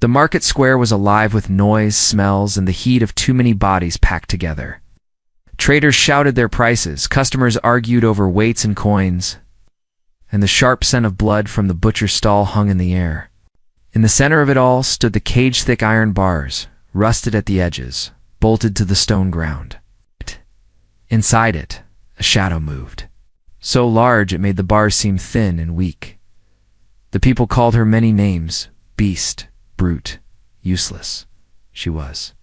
The market square was alive with noise, smells, and the heat of too many bodies packed together. Traders shouted their prices, customers argued over weights and coins, and the sharp scent of blood from the butcher's stall hung in the air. In the center of it all stood the cage-thick iron bars, rusted at the edges, bolted to the stone ground. Inside it, a shadow moved, so large it made the bars seem thin and weak. The people called her many names: beast, brute, useless. She was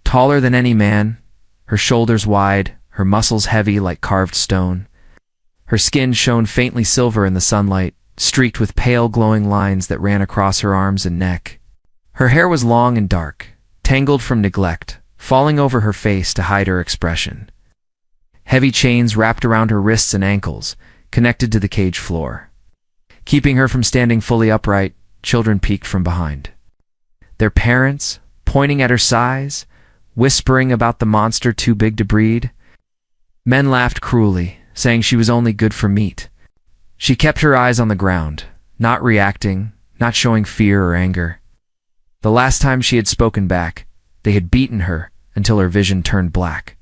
taller than any man, her shoulders wide, her muscles heavy like carved stone. Her skin shone faintly silver in the sunlight, streaked with pale glowing lines that ran across her arms and neck. Her hair was long and dark, tangled from neglect, falling over her face to hide her expression. Heavy chains wrapped around her wrists and ankles, connected to the cage floor. Keeping her from standing fully upright, children peeked from behind. Their parents, pointing at her size, whispering about the monster too big to breed. Men laughed cruelly, saying she was only good for meat. She kept her eyes on the ground, not reacting, not showing fear or anger. The last time she had spoken back, they had beaten her until her vision turned black.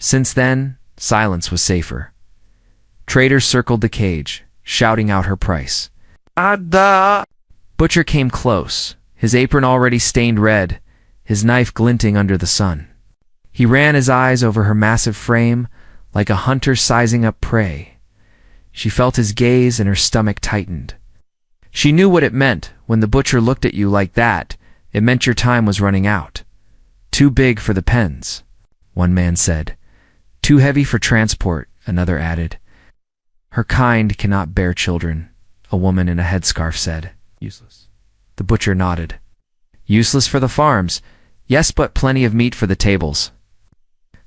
Since then, silence was safer. Traders circled the cage, shouting out her price. Ada! Butcher came close, his apron already stained red, his knife glinting under the sun. He ran his eyes over her massive frame, like a hunter sizing up prey. She felt his gaze and her stomach tightened. She knew what it meant when the butcher looked at you like that. It meant your time was running out. Too big for the pens, one man said. Too heavy for transport, another added. Her kind cannot bear children, a woman in a headscarf said. Useless. The butcher nodded. Useless for the farms, yes, but plenty of meat for the tables.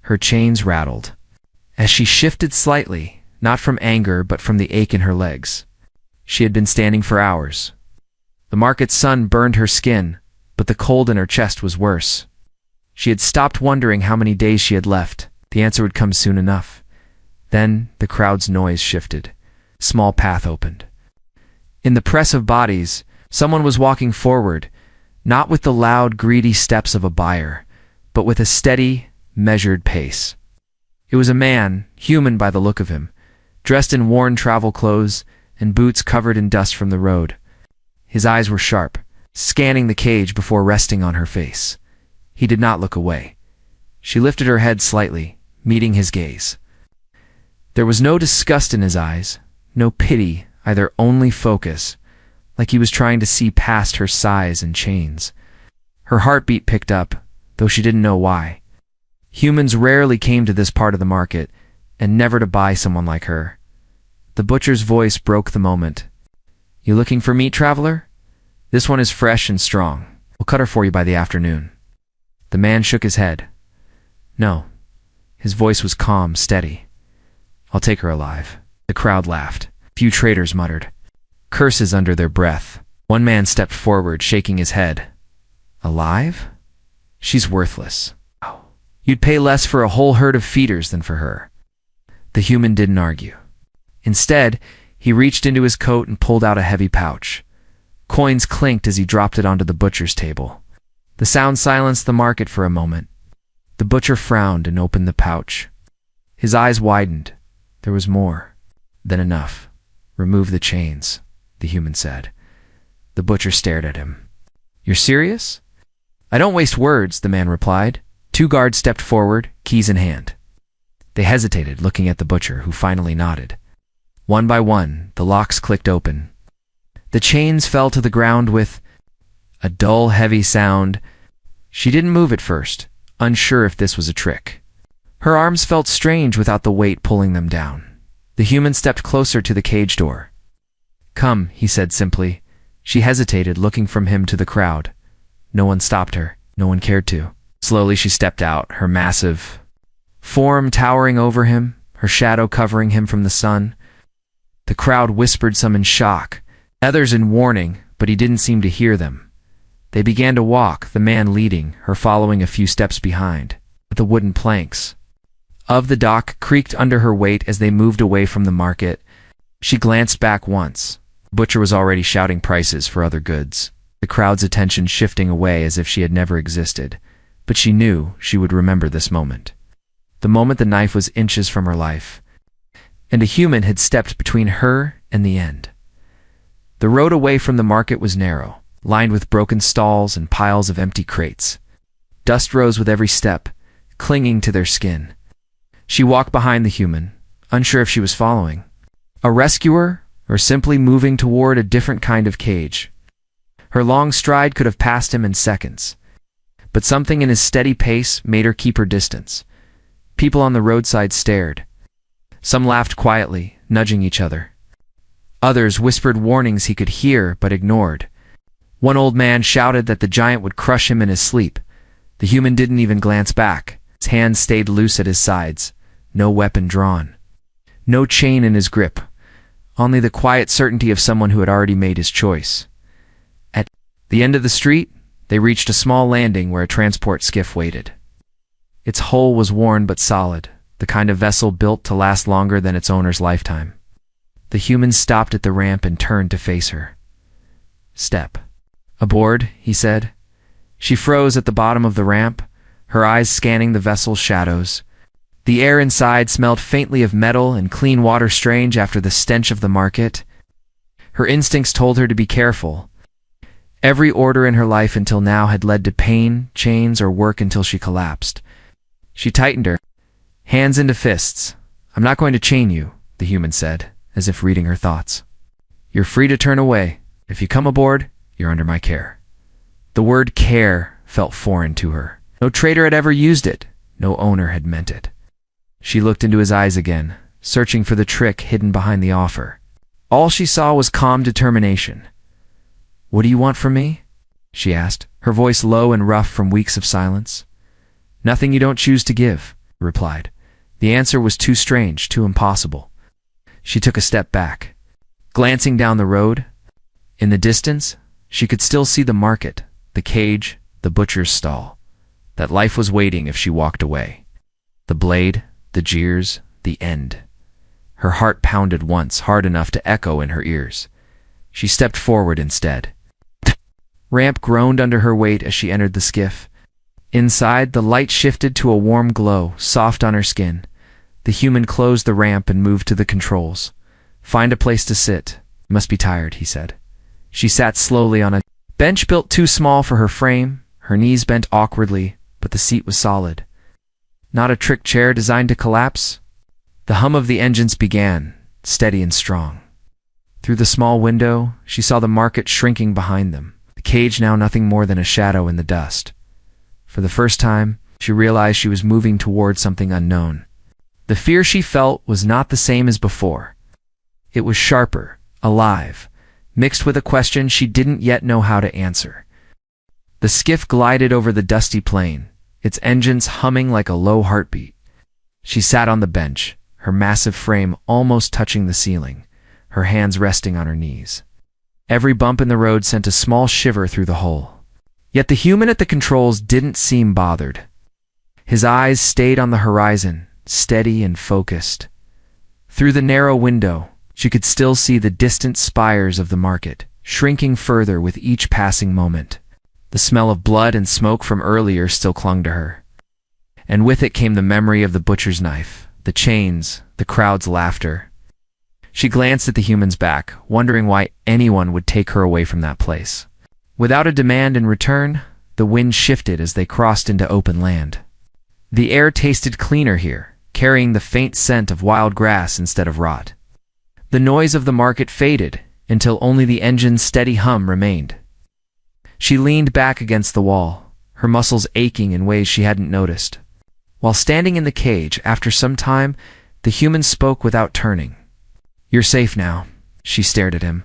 Her chains rattled. As she shifted slightly, not from anger but from the ache in her legs. She had been standing for hours. The market sun burned her skin, but the cold in her chest was worse. She had stopped wondering how many days she had left. The answer would come soon enough. Then the crowd's noise shifted. Small path opened. In the press of bodies, someone was walking forward, not with the loud, greedy steps of a buyer, but with a steady, measured pace. It was a man, human by the look of him, dressed in worn travel clothes and boots covered in dust from the road. His eyes were sharp, scanning the cage before resting on her face. He did not look away. She lifted her head slightly, meeting his gaze. There was no disgust in his eyes, no pity, either only focus, like he was trying to see past her size and chains. Her heartbeat picked up, though she didn't know why. Humans rarely came to this part of the market, and never to buy someone like her. The butcher's voice broke the moment. You looking for meat, traveler? This one is fresh and strong. We'll cut her for you by the afternoon. The man shook his head. No. His voice was calm, steady. I'll take her alive. The crowd laughed. Few traders muttered curses under their breath. One man stepped forward, shaking his head. Alive? She's worthless. You'd pay less for a whole herd of feeders than for her. The human didn't argue. Instead, he reached into his coat and pulled out a heavy pouch. Coins clinked as he dropped it onto the butcher's table. The sound silenced the market for a moment. The butcher frowned and opened the pouch. His eyes widened. There was more. Then enough. Remove the chains, the human said. The butcher stared at him. You're serious? I don't waste words, the man replied. Two guards stepped forward, keys in hand. They hesitated, looking at the butcher, who finally nodded. One by one, the locks clicked open. The chains fell to the ground with a dull, heavy sound. She didn't move at first, unsure if this was a trick. Her arms felt strange without the weight pulling them down. The human stepped closer to the cage door. Come, he said simply. She hesitated, looking from him to the crowd. No one stopped her. No one cared to. Slowly she stepped out, her massive form towering over him, her shadow covering him from the sun. The crowd whispered some in shock, others in warning, but he didn't seem to hear them. They began to walk, the man leading, her following a few steps behind. The wooden planks of the dock creaked under her weight as they moved away from the market. She glanced back once. The butcher was already shouting prices for other goods. the crowd's attention shifting away as if she had never existed, but she knew she would remember this moment. The moment the knife was inches from her life, and a human had stepped between her and the end. The road away from the market was narrow, lined with broken stalls and piles of empty crates. Dust rose with every step, clinging to their skin. She walked behind the human, unsure if she was following a rescuer or simply moving toward a different kind of cage. Her long stride could have passed him in seconds, but something in his steady pace made her keep her distance. People on the roadside stared. Some laughed quietly, nudging each other. Others whispered warnings he could hear but ignored. One old man shouted that the giant would crush him in his sleep. The human didn't even glance back. His hands stayed loose at his sides, no weapon drawn. No chain in his grip, only the quiet certainty of someone who had already made his choice. At the end of the street, they reached a small landing where a transport skiff waited. Its hull was worn but solid, the kind of vessel built to last longer than its owner's lifetime. The human stopped at the ramp and turned to face her. "Step aboard," he said. She froze at the bottom of the ramp, her eyes scanning the vessel's shadows. The air inside smelled faintly of metal and clean water, strange after the stench of the market. Her instincts told her to be careful. Every order in her life until now had led to pain, chains, or work until she collapsed. She tightened her hands into fists. "I'm not going to chain you," the human said, as if reading her thoughts. "You're free to turn away. If you come aboard, you're under my care." The word care felt foreign to her. No trader had ever used it. No owner had meant it. She looked into his eyes again, searching for the trick hidden behind the offer. All she saw was calm determination. "What do you want from me?" she asked, her voice low and rough from weeks of silence. "Nothing you don't choose to give," he replied. The answer was too strange, too impossible. She took a step back. Glancing down the road, in the distance, she could still see the market, the cage, the butcher's stall. That life was waiting if she walked away. The blade, the jeers, the end. Her heart pounded once, hard enough to echo in her ears. She stepped forward instead. Ramp groaned under her weight as she entered the skiff. Inside, the light shifted to a warm glow, soft on her skin. The human closed the ramp and moved to the controls. "Find a place to sit. You must be tired," he said. She sat slowly on a bench built too small for her frame, her knees bent awkwardly, but the seat was solid. Not a trick chair designed to collapse. The hum of the engines began, steady and strong. Through the small window, she saw the market shrinking behind them, the cage now nothing more than a shadow in the dust. For the first time, she realized she was moving toward something unknown. The fear she felt was not the same as before. It was sharper, alive, mixed with a question she didn't yet know how to answer. The skiff glided over the dusty plain, its engines humming like a low heartbeat. She sat on the bench, her massive frame almost touching the ceiling, her hands resting on her knees. Every bump in the road sent a small shiver through the hull. Yet the human at the controls didn't seem bothered. His eyes stayed on the horizon, steady and focused. Through the narrow window, she could still see the distant spires of the market, shrinking further with each passing moment. The smell of blood and smoke from earlier still clung to her. And with it came the memory of the butcher's knife, the chains, the crowd's laughter. She glanced at the human's back, wondering why anyone would take her away from that place. Without a demand in return, the wind shifted as they crossed into open land. The air tasted cleaner here, carrying the faint scent of wild grass instead of rot. The noise of the market faded until only the engine's steady hum remained. She leaned back against the wall, her muscles aching in ways she hadn't noticed. While standing in the cage, after some time, the human spoke without turning. "You're safe now," she stared at him,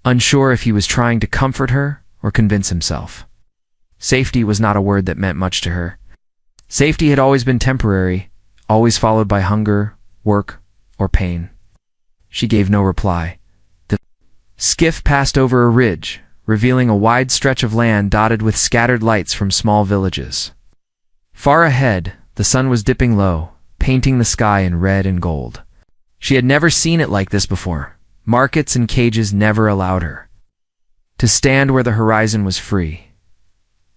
unsure if he was trying to comfort her or convince himself. Safety was not a word that meant much to her. Safety had always been temporary, always followed by hunger, work, or pain. She gave no reply. The skiff passed over a ridge, revealing a wide stretch of land dotted with scattered lights from small villages. Far ahead, the sun was dipping low, painting the sky in red and gold. She had never seen it like this before. Markets and cages never allowed her to stand where the horizon was free.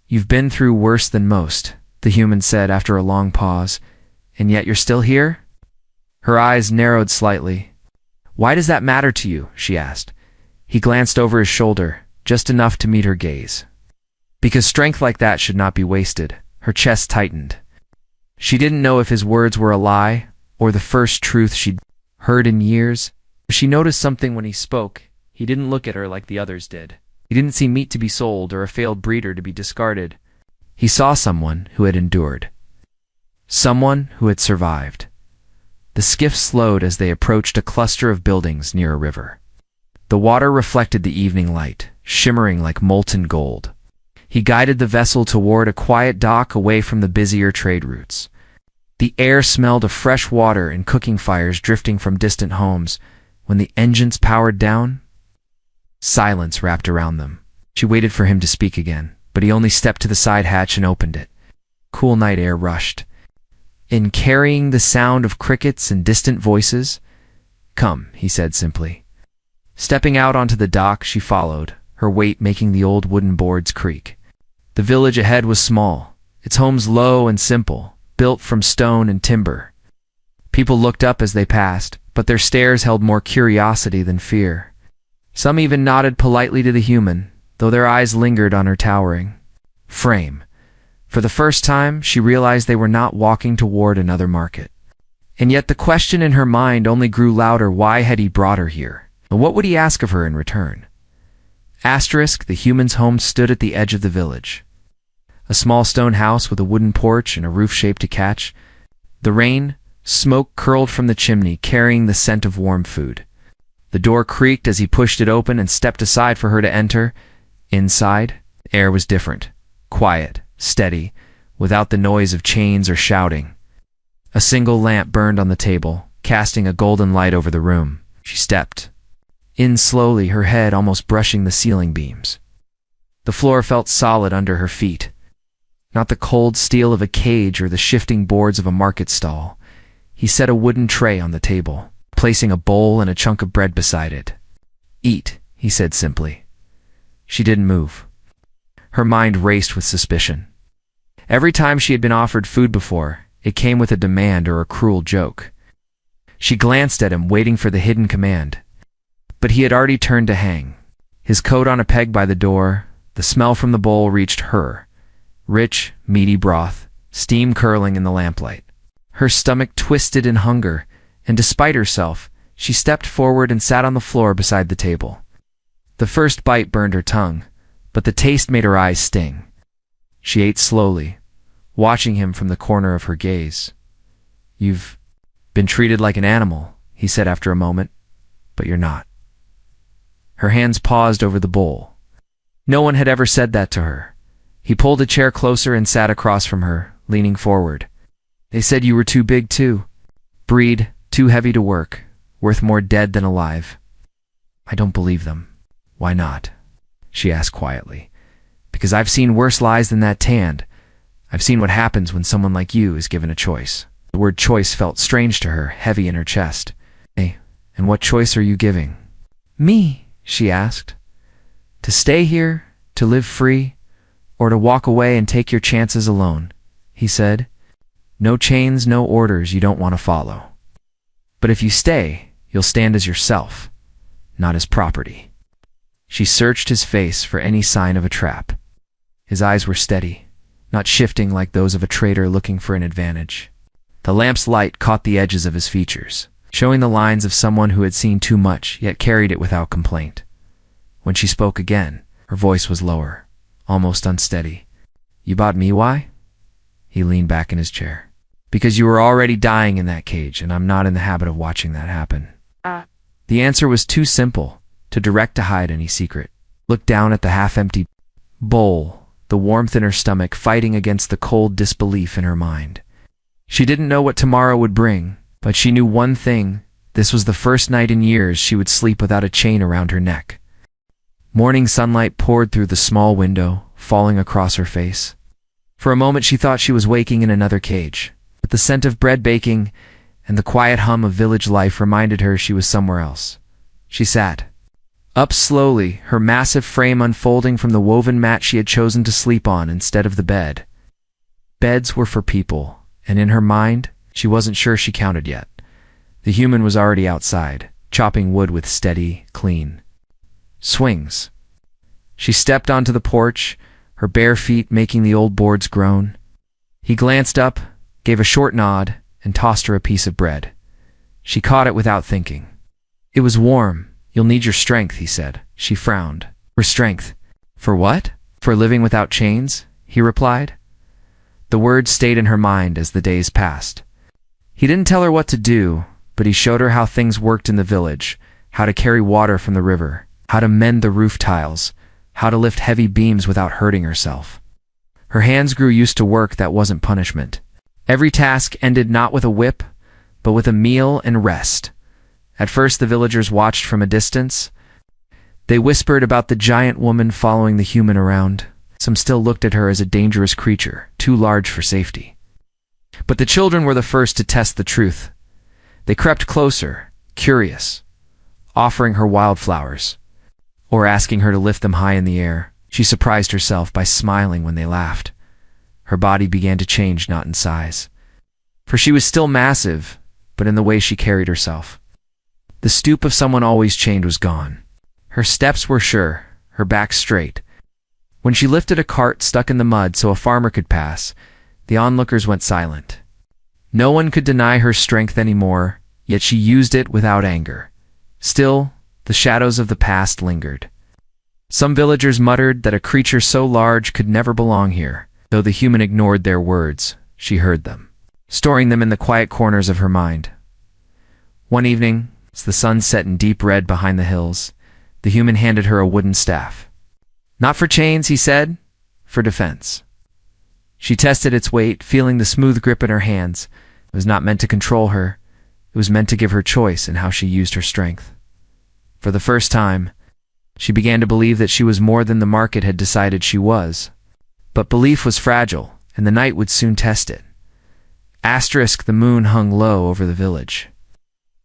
"You've been through worse than most," the human said after a long pause, "and yet you're still here?" Her eyes narrowed slightly. "Why does that matter to you?" she asked. He glanced over his shoulder, just enough to meet her gaze. "Because strength like that should not be wasted." Her chest tightened. She didn't know if his words were a lie or the first truth she'd heard in years. She noticed something when he spoke. He didn't look at her like the others did. He didn't see meat to be sold or a failed breeder to be discarded. He saw someone who had endured. Someone who had survived. The skiff slowed as they approached a cluster of buildings near a river. The water reflected the evening light, shimmering like molten gold. He guided the vessel toward a quiet dock away from the busier trade routes. The air smelled of fresh water and cooking fires drifting from distant homes. When the engines powered down, silence wrapped around them. She waited for him to speak again, but he only stepped to the side hatch and opened it. Cool night air rushed in, carrying the sound of crickets and distant voices. "Come," he said simply. Stepping out onto the dock, she followed, her weight making the old wooden boards creak. The village ahead was small, its homes low and simple, built from stone and timber. People looked up as they passed, but their stares held more curiosity than fear. Some even nodded politely to the human, though their eyes lingered on her towering frame. For the first time, she realized they were not walking toward another market. And yet the question in her mind only grew louder. Why had he brought her here? And what would he ask of her in return? The human's home stood at the edge of the village. A small stone house with a wooden porch and a roof shaped to catch. The rain, smoke curled from the chimney, carrying the scent of warm food. The door creaked as he pushed it open and stepped aside for her to enter. Inside, the air was different, quiet, steady, without the noise of chains or shouting. A single lamp burned on the table, casting a golden light over the room. She stepped in slowly, her head almost brushing the ceiling beams. The floor felt solid under her feet, not the cold steel of a cage or the shifting boards of a market stall. He set a wooden tray on the table, placing a bowl and a chunk of bread beside it. "Eat," he said simply. She didn't move. Her mind raced with suspicion. Every time she had been offered food before, it came with a demand or a cruel joke. She glanced at him, waiting for the hidden command. But he had already turned to hang, his coat on a peg by the door. The smell from the bowl reached her. Rich, meaty broth, steam curling in the lamplight. Her stomach twisted in hunger, and despite herself, she stepped forward and sat on the floor beside the table. The first bite burned her tongue, but the taste made her eyes sting. She ate slowly, watching him from the corner of her gaze. "You've been treated like an animal," he said after a moment, "but you're not." Her hands paused over the bowl. No one had ever said that to her. He pulled a chair closer and sat across from her, leaning forward. "They said you were too big too. Breed, too heavy to work, worth more dead than alive." "I don't believe them." "Why not?" she asked quietly. "Because I've seen worse lies than that tanned. I've seen what happens when someone like you is given a choice." The word choice felt strange to her, heavy in her chest. "Hey, and what choice are you giving?" "Me?" she asked. "To stay here, to live free, or to walk away and take your chances alone," he said. "No chains, no orders you don't want to follow. But if you stay, you'll stand as yourself, not as property." She searched his face for any sign of a trap. His eyes were steady, not shifting like those of a trader looking for an advantage. The lamp's light caught the edges of his features, showing the lines of someone who had seen too much, yet carried it without complaint. When she spoke again, her voice was lower, almost unsteady. "You bought me why?" He leaned back in his chair. "Because you were already dying in that cage, and I'm not in the habit of watching that happen." The answer was too simple, too direct to hide any secret. Looked down at the half-empty bowl, the warmth in her stomach fighting against the cold disbelief in her mind. She didn't know what tomorrow would bring, but she knew one thing. This was the first night in years she would sleep without a chain around her neck. Morning sunlight poured through the small window, falling across her face. For a moment she thought she was waking in another cage, but the scent of bread baking and the quiet hum of village life reminded her she was somewhere else. She sat, Up slowly, her massive frame unfolding from the woven mat she had chosen to sleep on instead of the bed. Beds were for people, and in her mind, she wasn't sure she counted yet. The human was already outside, chopping wood with steady, clean swings. She stepped onto the porch, her bare feet making the old boards groan. He glanced up, gave a short nod, and tossed her a piece of bread. She caught it without thinking. It was warm. You'll need your strength, he said. She frowned. For strength? For what? For living without chains? He replied. The words stayed in her mind as the days passed. He didn't tell her what to do, but he showed her how things worked in the village, how to carry water from the river, how to mend the roof tiles, how to lift heavy beams without hurting herself. Her hands grew used to work that wasn't punishment. Every task ended not with a whip, but with a meal and rest. At first the villagers watched from a distance. They whispered about the giant woman following the human around. Some still looked at her as a dangerous creature, too large for safety. But the children were the first to test the truth. They crept closer, curious, offering her wildflowers, or asking her to lift them high in the air. She surprised herself by smiling when they laughed. Her body began to change, not in size, for she was still massive, but in the way she carried herself. The stoop of someone always chained was gone. Her steps were sure, her back straight. When she lifted a cart stuck in the mud so a farmer could pass, the onlookers went silent. No one could deny her strength anymore, yet she used it without anger. Still, the shadows of the past lingered. Some villagers muttered that a creature so large could never belong here. Though the human ignored their words, she heard them, storing them in the quiet corners of her mind. One evening, as the sun set in deep red behind the hills, the human handed her a wooden staff. Not for chains, he said, for defense. She tested its weight, feeling the smooth grip in her hands. It was not meant to control her. It was meant to give her choice in how she used her strength. For the first time, she began to believe that she was more than the market had decided she was. But belief was fragile, and the night would soon test it. The moon hung low over the village,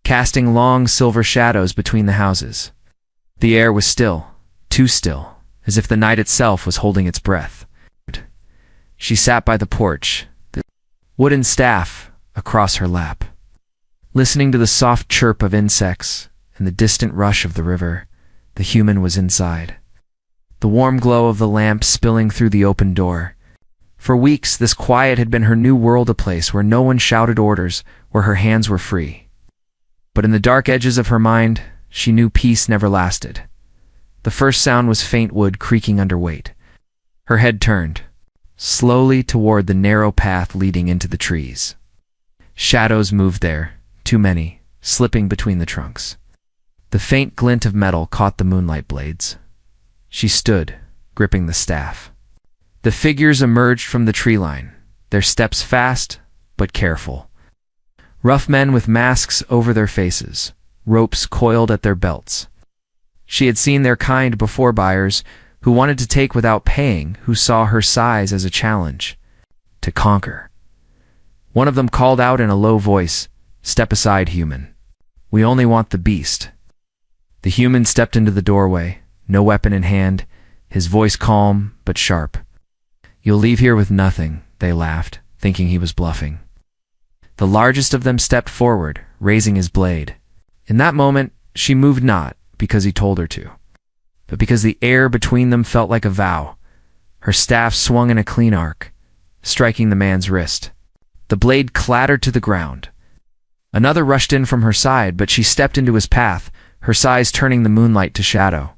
casting long silver shadows between the houses. The air was still, too still, as if the night itself was holding its breath. She sat by the porch, the wooden staff across her lap, listening to the soft chirp of insects and the distant rush of the river. The human was inside, the warm glow of the lamp spilling through the open door. For weeks, this quiet had been her new world, a place where no one shouted orders, where her hands were free. But in the dark edges of her mind, she knew peace never lasted. The first sound was faint wood creaking under weight. Her head turned, slowly toward the narrow path leading into the trees. Shadows moved there, too many, slipping between the trunks. The faint glint of metal caught the moonlight blades. She stood, gripping the staff. The figures emerged from the tree line, their steps fast but careful. Rough men with masks over their faces, ropes coiled at their belts. She had seen their kind before, buyers who wanted to take without paying, who saw her size as a challenge to conquer. One of them called out in a low voice, "Step aside, human. We only want the beast." The human stepped into the doorway, no weapon in hand, his voice calm but sharp. "You'll leave here with nothing," they laughed, thinking he was bluffing. The largest of them stepped forward, raising his blade. In that moment, she moved not because he told her to, but because the air between them felt like a vow. Her staff swung in a clean arc, striking the man's wrist. The blade clattered to the ground. Another rushed in from her side, but she stepped into his path, her size turning the moonlight to shadow.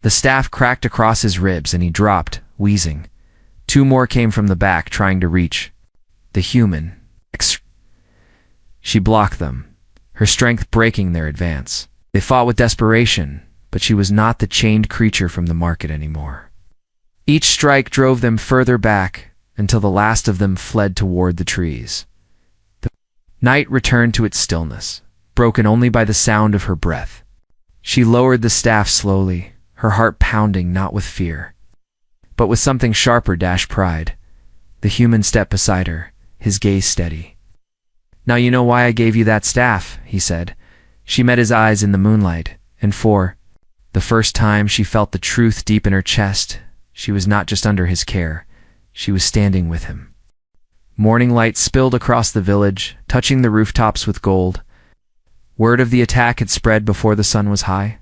The staff cracked across his ribs and he dropped, wheezing. Two more came from the back, trying to reach the human. She blocked them, her strength breaking their advance. They fought with desperation, but she was not the chained creature from the market anymore. Each strike drove them further back until the last of them fled toward the trees. The night returned to its stillness, broken only by the sound of her breath. She lowered the staff slowly, her heart pounding not with fear, but with something sharper, pride. The human stepped beside her, his gaze steady. "Now you know why I gave you that staff," he said. She met his eyes in the moonlight, and for The first time she felt the truth deep in her chest, she was not just under his care, she was standing with him. Morning light spilled across the village, touching the rooftops with gold. Word of the attack had spread before the sun was high.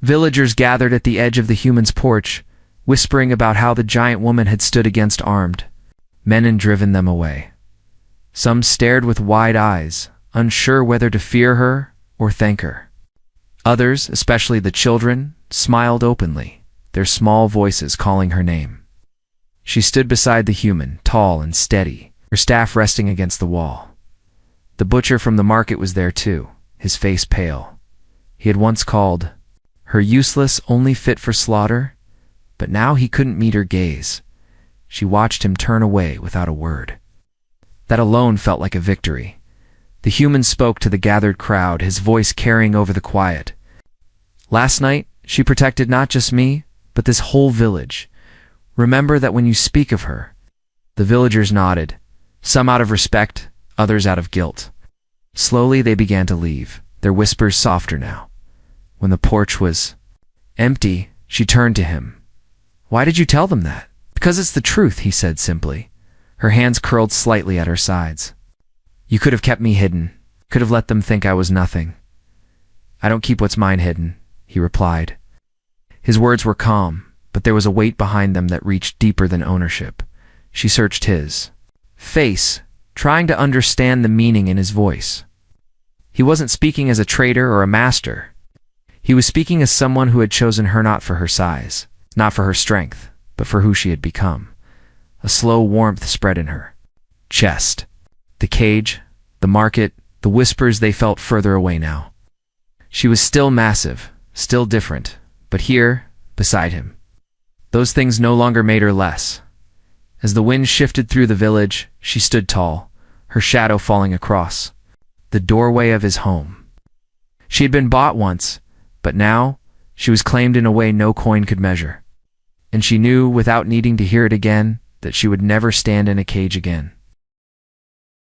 Villagers gathered at the edge of the human's porch, whispering about how the giant woman had stood against armed men and driven them away. Some stared with wide eyes, unsure whether to fear her or thank her. Others, especially the children, smiled openly, their small voices calling her name. She stood beside the human, tall and steady, her staff resting against the wall. The butcher from the market was there too, his face pale. He had once called her useless, only fit for slaughter, but now he couldn't meet her gaze. She watched him turn away without a word. That alone felt like a victory. The human spoke to the gathered crowd, his voice carrying over the quiet. Last night, she protected not just me, but this whole village. Remember that when you speak of her. The villagers nodded, some out of respect, others out of guilt. Slowly they began to leave, their whispers softer now. When the porch was empty, she turned to him. "Why did you tell them that?" "Because it's the truth," he said simply. Her hands curled slightly at her sides. "You could have kept me hidden, could have let them think I was nothing." "I don't keep what's mine hidden," he replied. His words were calm, but there was a weight behind them that reached deeper than ownership. She searched his face, trying to understand the meaning in his voice. He wasn't speaking as a traitor or a master. He was speaking as someone who had chosen her not for her size, not for her strength, but for who she had become. A slow warmth spread in her chest. The cage, the market, the whispers they felt further away now. She was still massive, still different, but here, beside him. Those things no longer made her less. As the wind shifted through the village, she stood tall, her shadow falling across the doorway of his home. She had been bought once, but now she was claimed in a way no coin could measure. And she knew, without needing to hear it again, that she would never stand in a cage again.